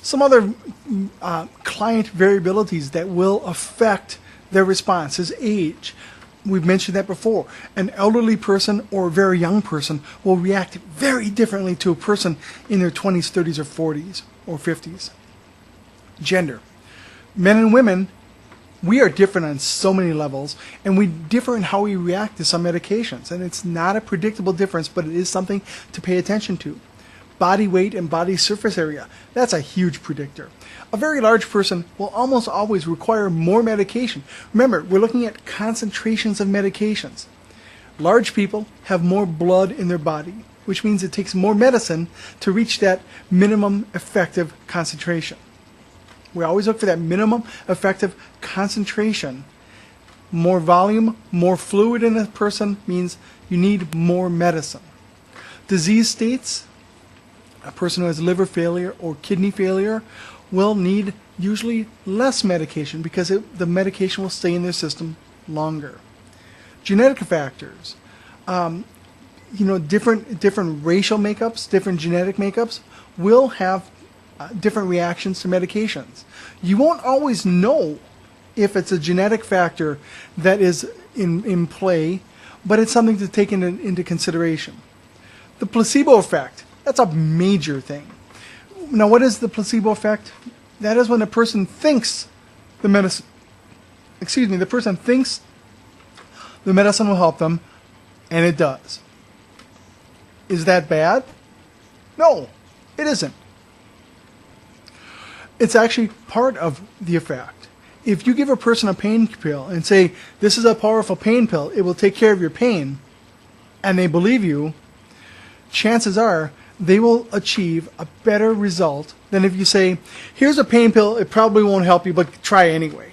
Some other client variabilities that will affect their response is age. We've mentioned that before. An elderly person or a very young person will react very differently to a person in their 20s, 30s, or 40s, or 50s. Gender. Men and women, we are different on so many levels, and we differ in how we react to some medications. And it's not a predictable difference, but it is something to pay attention to. Body weight and body surface area, that's a huge predictor. A very large person will almost always require more medication. Remember, we're looking at concentrations of medications. Large people have more blood in their body, which means it takes more medicine to reach that minimum effective concentration. We always look for that minimum effective concentration. More volume, more fluid in a person means you need more medicine. Disease states, a person who has liver failure or kidney failure will need usually less medication because the medication will stay in their system longer. Genetic factors, different racial makeups, different genetic makeups will have different reactions to medications. You won't always know if it's a genetic factor that is in play, but it's something to take into consideration. The placebo effect, that's a major thing. Now, what is the placebo effect? That is when a person thinks the medicine will help them, and it does. Is that bad? No, it isn't. It's actually part of the effect. If you give a person a pain pill and say, this is a powerful pain pill, it will take care of your pain, and they believe you, chances are they will achieve a better result than if you say, here's a pain pill, it probably won't help you, but try anyway.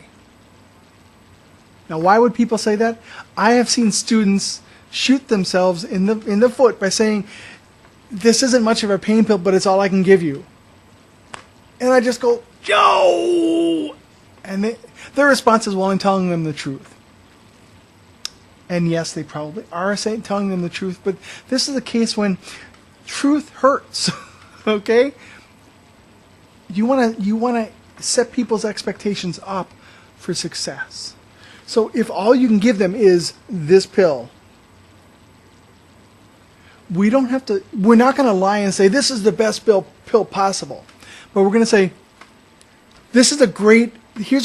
Now, why would people say that? I have seen students shoot themselves in the foot by saying, this isn't much of a pain pill, but it's all I can give you. And I just go, Joe! And their response is, well, I'm telling them the truth. And yes, they probably are telling them the truth, but this is a case when truth hurts, okay? You want to set people's expectations up for success. So if all you can give them is this pill, we're not going to lie and say this is the best pill possible. But we're going to say, here's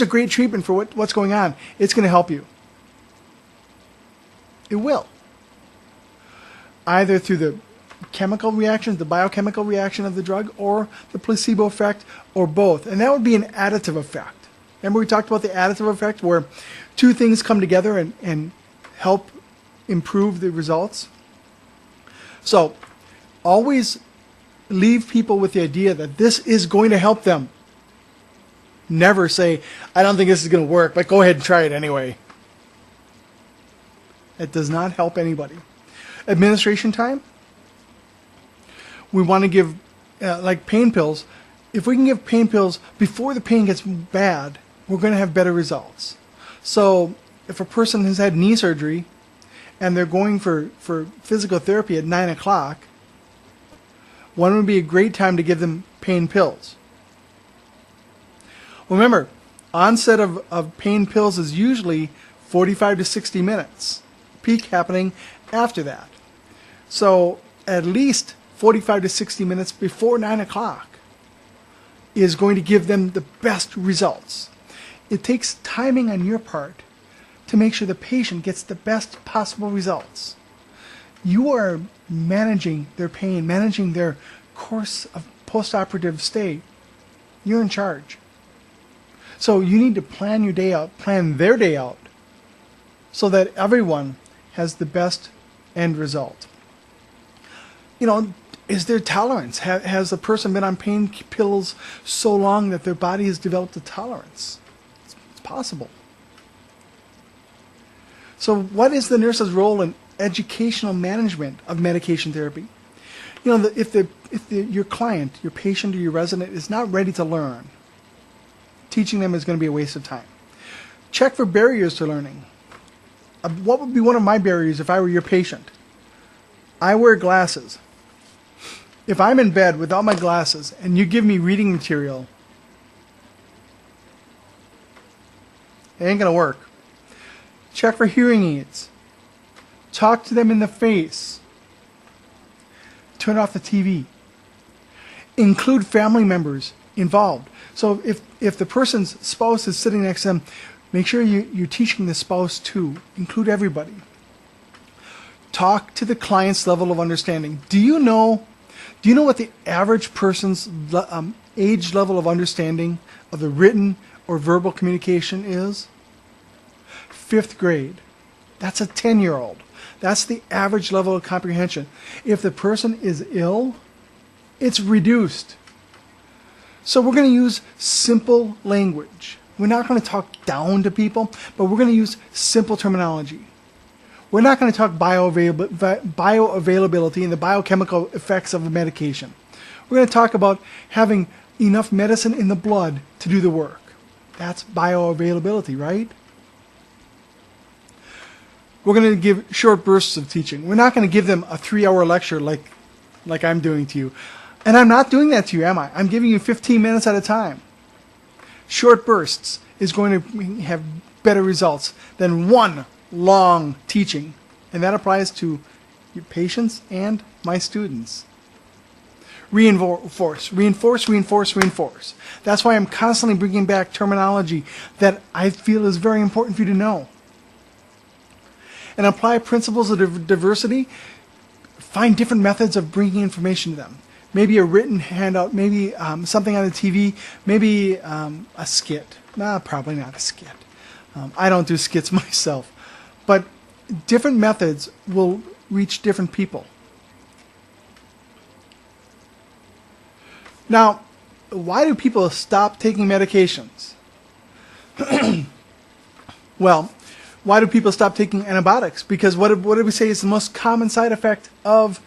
a great treatment for what's going on. It's going to help you. It will. Either through the chemical reaction, the biochemical reaction of the drug, or the placebo effect, or both. And that would be an additive effect. Remember we talked about the additive effect where two things come together and help improve the results? So always leave people with the idea that this is going to help them. Never say, I don't think this is going to work, but go ahead and try it anyway. It does not help anybody. Administration time. We want to give, like pain pills. If we can give pain pills before the pain gets bad, we're going to have better results. So if a person has had knee surgery and they're going for physical therapy at 9 o'clock, when would be a great time to give them pain pills? Remember, onset of pain pills is usually 45 to 60 minutes. Peak happening after that. So at least 45 to 60 minutes before 9 o'clock is going to give them the best results. It takes timing on your part to make sure the patient gets the best possible results. You are managing their pain, managing their course of postoperative stay. You're in charge. So you need to plan your day out, plan their day out, so that everyone has the best end result. Is there tolerance? Has the person been on pain pills so long that their body has developed a tolerance? It's possible. So what is the nurse's role in educational management of medication therapy? If your client, your patient, or your resident is not ready to learn, teaching them is going to be a waste of time. Check for barriers to learning. What would be one of my barriers if I were your patient? I wear glasses. If I'm in bed without my glasses and you give me reading material, it ain't going to work. Check for hearing aids. Talk to them in the face. Turn off the TV. Include family members involved. So if the person's spouse is sitting next to them, make sure you're teaching the spouse too. Include everybody. Talk to the client's level of understanding. Do you know what the average person's age level of understanding of the written or verbal communication is? 5th grade. That's a 10-year-old. That's the average level of comprehension. If the person is ill, it's reduced. So we're going to use simple language. We're not going to talk down to people, but we're going to use simple terminology. We're not going to talk bioavailability and the biochemical effects of a medication. We're going to talk about having enough medicine in the blood to do the work. That's bioavailability, right? We're going to give short bursts of teaching. We're not going to give them a 3-hour lecture like I'm doing to you. And I'm not doing that to you, am I? I'm giving you 15 minutes at a time. Short bursts is going to have better results than one long teaching. And that applies to your patients and my students. Reinforce, reinforce, reinforce, reinforce. That's why I'm constantly bringing back terminology that I feel is very important for you to know. And apply principles of diversity. Find different methods of bringing information to them. Maybe a written handout, maybe something on the TV, maybe a skit. Nah, probably not a skit. I don't do skits myself. But different methods will reach different people. Now, why do people stop taking medications? Well, why do people stop taking antibiotics? Because what did we say is the most common side effect of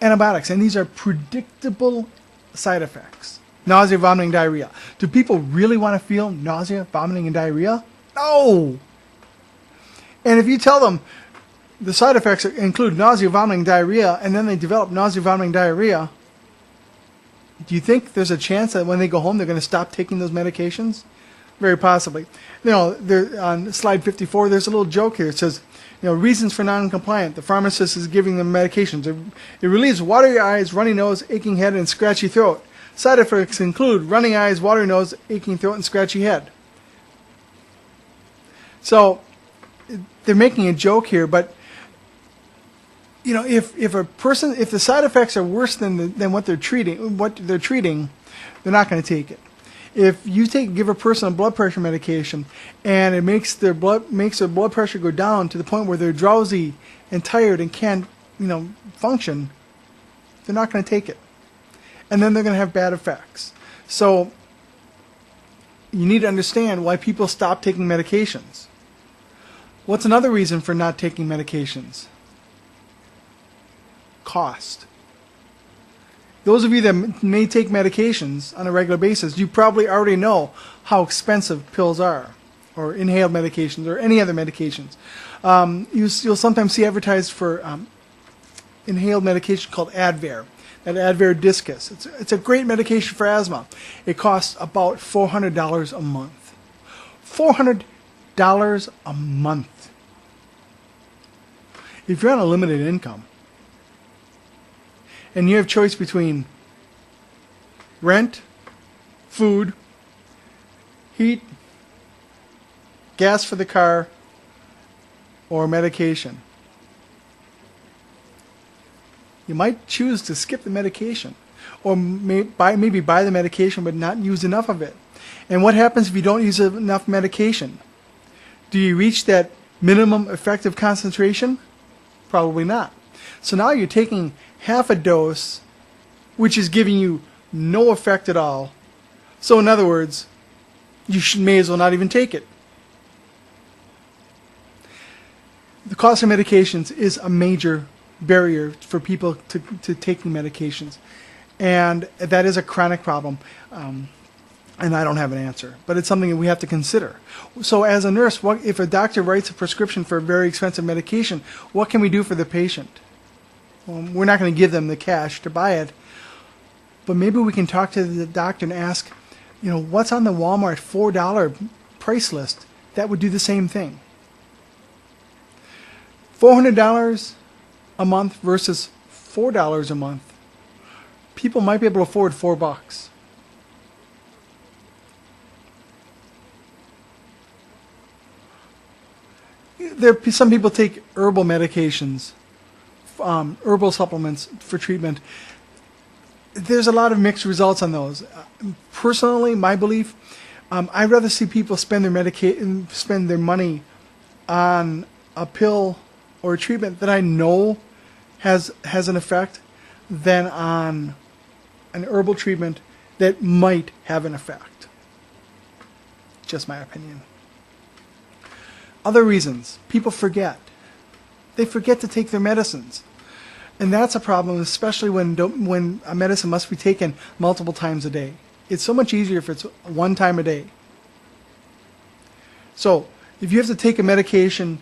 antibiotics? And these are predictable side effects. Nausea, vomiting, diarrhea. Do people really want to feel nausea, vomiting, and diarrhea? No! And if you tell them the side effects include nausea, vomiting, diarrhea, and then they develop nausea, vomiting, diarrhea, do you think there's a chance that when they go home they're going to stop taking those medications? Very possibly. On slide 54, there's a little joke here. It says, reasons for non-compliant. The pharmacist is giving them medications. It relieves watery eyes, runny nose, aching head, and scratchy throat. Side effects include runny eyes, watery nose, aching throat, and scratchy head. So they're making a joke here, but if the side effects are worse than what they're treating, they're not going to take it. If you give a person a blood pressure medication and it makes their blood pressure go down to the point where they're drowsy and tired and can't function, they're not going to take it, and then they're going to have bad effects. So you need to understand why people stop taking medications. What's another reason for not taking medications? Cost. Those of you that may take medications on a regular basis, you probably already know how expensive pills are, or inhaled medications, or any other medications. You'll sometimes see advertised for inhaled medication called Advair, that Advair Discus. It's a great medication for asthma. It costs about $400 a month. $400 a month. If you're on a limited income, and you have choice between rent, food, heat, gas for the car, or medication, you might choose to skip the medication, or maybe buy the medication but not use enough of it. And what happens if you don't use enough medication? Do you reach that minimum effective concentration? Probably not. So now you're taking half a dose, which is giving you no effect at all. So in other words, you may as well not even take it. The cost of medications is a major barrier for people to taking medications. And that is a chronic problem. And I don't have an answer. But it's something that we have to consider. So as a nurse, if a doctor writes a prescription for a very expensive medication, what can we do for the patient? We're not going to give them the cash to buy it, But maybe we can talk to the doctor and ask, what's on the Walmart $4 price list that would do the same thing? $400 a month versus $4 a month. People might be able to afford $4. Some people take herbal medications, herbal supplements for treatment. There's a lot of mixed results on those. Personally, my belief, I'd rather see people spend their money on a pill or a treatment that I know has an effect than on an herbal treatment that might have an effect. Just my opinion. Other reasons, people forget. They forget to take their medicines. And that's a problem, especially when a medicine must be taken multiple times a day. It's so much easier if it's one time a day. So, if you have to take a medication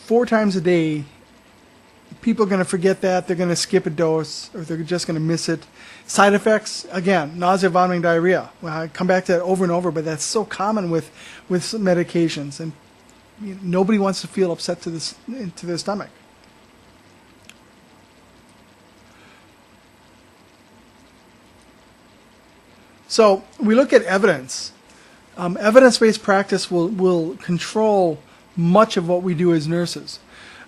4 times a day, people are going to forget that. They're going to skip a dose, or they're just going to miss it. Side effects, again, nausea, vomiting, diarrhea. Well, I come back to that over and over, but that's so common with medications. And nobody wants to feel upset to their stomach. So we look at evidence. Evidence-based practice will control much of what we do as nurses.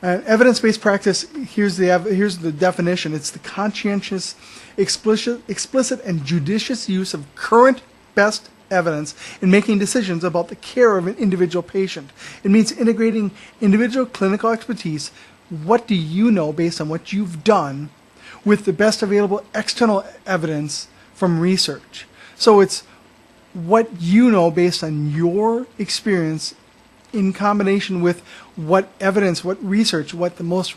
Evidence-based practice, here's the definition. It's the conscientious, explicit, and judicious use of current best evidence in making decisions about the care of an individual patient. It means integrating individual clinical expertise. What do you know based on what you've done with the best available external evidence from research? So it's what you know based on your experience in combination with what evidence, what research, what the most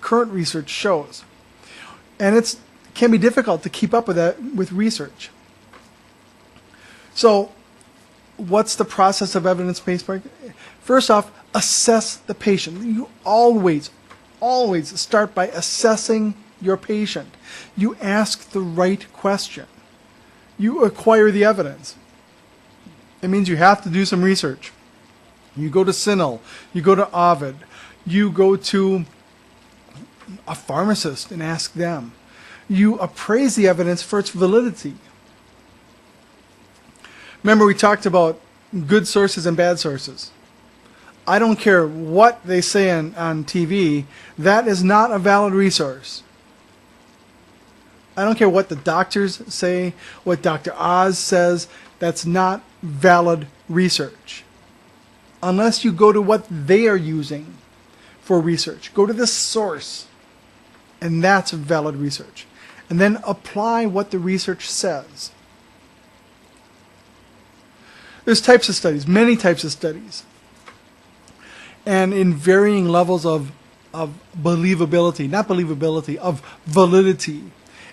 current research shows. And it can be difficult to keep up with that with research. So what's the process of evidence-based practice? First off, assess the patient. You always start by assessing your patient. You ask the right question. You acquire the evidence. It means you have to do some research. You go to CINAHL, you go to Ovid, you go to a pharmacist and ask them. You appraise the evidence for its validity. Remember, we talked about good sources and bad sources. I don't care what they say on TV, that is not a valid resource. I don't care what the doctors say, what Dr. Oz says, that's not valid research. Unless you go to what they are using for research. Go to the source, and that's valid research. And then apply what the research says. There's types of studies, many types of studies, and in varying levels of believability, not believability, of validity.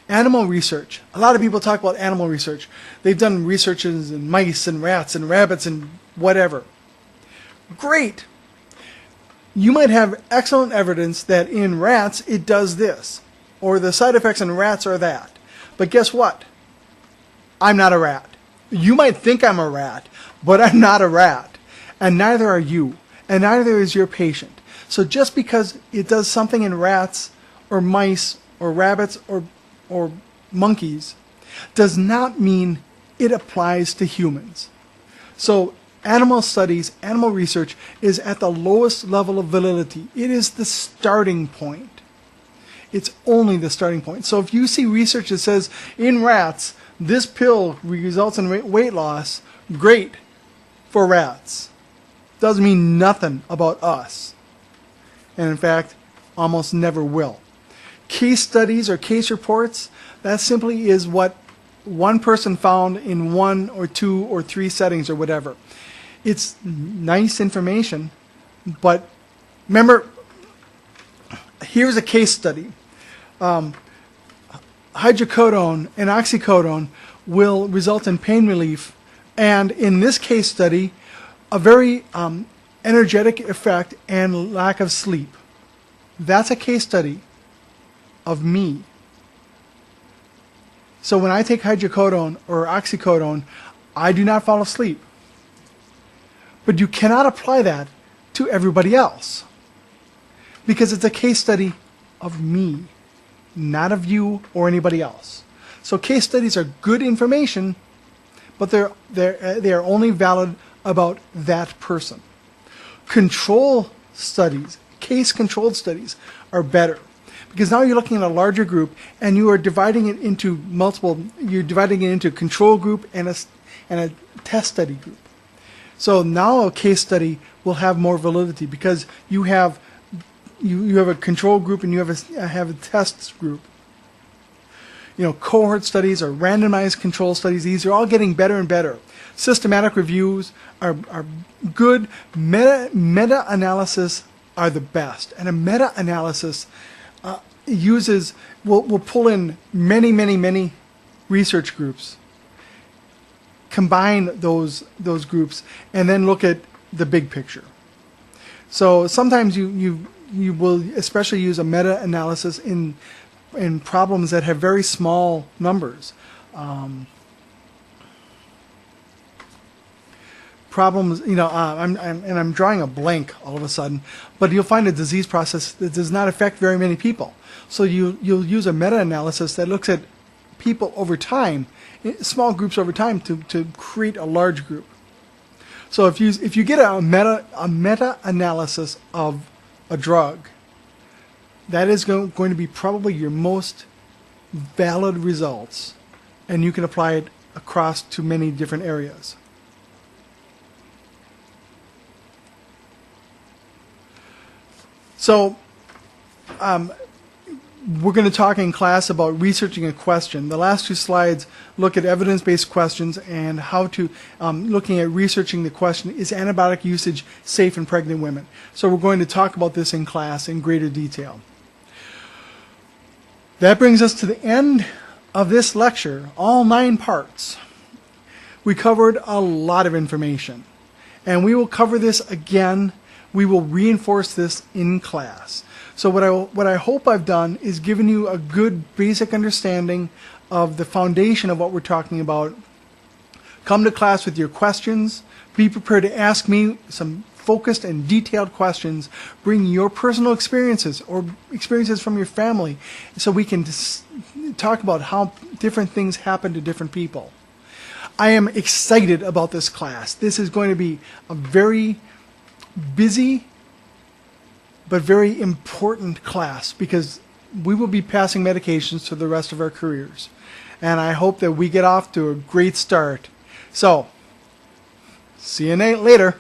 Animal research. A lot of people talk about animal research. They've done researches in mice and rats and rabbits and whatever. Great. You might have excellent evidence that in rats it does this, or the side effects in rats are that. But guess what? I'm not a rat. You might think I'm a rat, but I'm not a rat. And neither are you. And neither is your patient. So just because it does something in rats or mice or rabbits or monkeys does not mean it applies to humans. So animal studies, animal research is at the lowest level of validity. It is the starting point. It's only the starting point. So if you see research that says in rats, this pill results in weight loss, great for rats. Doesn't mean nothing about us. And in fact, almost never will. Case studies or case reports, that simply is what one person found in 1 or 2 or 3 settings or whatever. It's nice information, but remember, here's a case study. Hydrocodone and oxycodone will result in pain relief, and in this case study, a very energetic effect and lack of sleep. That's a case study of me. So when I take hydrocodone or oxycodone, I do not fall asleep. But you cannot apply that to everybody else because it's a case study of me, not of you or anybody else. So case studies are good information, but they are only valid about that person. Control studies, case-controlled studies, are better because now you're looking at a larger group and you are dividing it into you're dividing it into a control group and a test study group. So now a case study will have more validity because you have a control group and you have a test group. Cohort studies or randomized control studies, these are all getting better and better. Systematic reviews are good. Meta-analysis are the best. And a meta-analysis will pull in many research groups, combine those groups, and then look at the big picture. So sometimes you will especially use a meta-analysis in problems that have very small numbers. Problems, I'm drawing a blank all of a sudden, but you'll find a disease process that does not affect very many people. So you'll use a meta-analysis that looks at people over time, small groups over time, to create a large group. So if you get a meta-analysis of a drug, that is going to be probably your most valid results, and you can apply it across to many different areas. So we're going to talk in class about researching a question. The last two slides look at evidence-based questions and how to, looking at researching the question, is antibiotic usage safe in pregnant women? So we're going to talk about this in class in greater detail. That brings us to the end of this lecture, all 9 parts. We covered a lot of information, and we will cover this again. We will reinforce this in class. So what I hope I've done is given you a good basic understanding of the foundation of what we're talking about. Come to class with your questions. Be prepared to ask me some focused and detailed questions. Bring your personal experiences or experiences from your family so we can talk about how different things happen to different people. I am excited about this class. This is going to be a very busy but very important class because we will be passing medications to the rest of our careers. And I hope that we get off to a great start. So, see you later.